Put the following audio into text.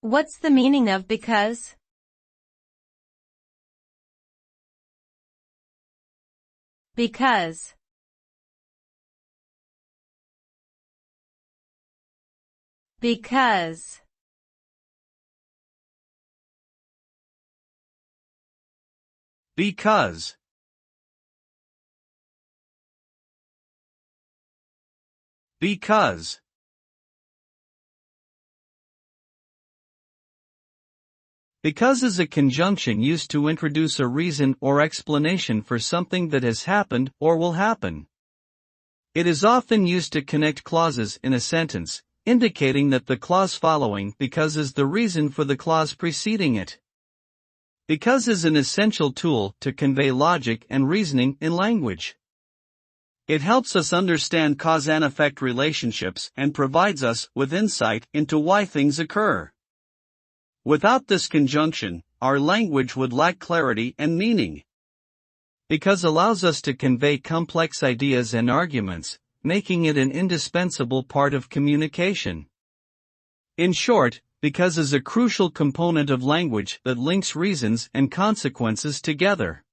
What's the meaning of because? Because. Because. Because. Because. Because is a conjunction used to introduce a reason or explanation for something that has happened or will happen. It is often used to connect clauses in a sentence, indicating that the clause following because is the reason for the clause preceding it. Because is an essential tool to convey logic and reasoning in language. It helps us understand cause and effect relationships and provides us with insight into why things occur. Without this conjunction, our language would lack clarity and meaning. Because allows us to convey complex ideas and arguments, making it an indispensable part of communication. In short, because is a crucial component of language that links reasons and consequences together.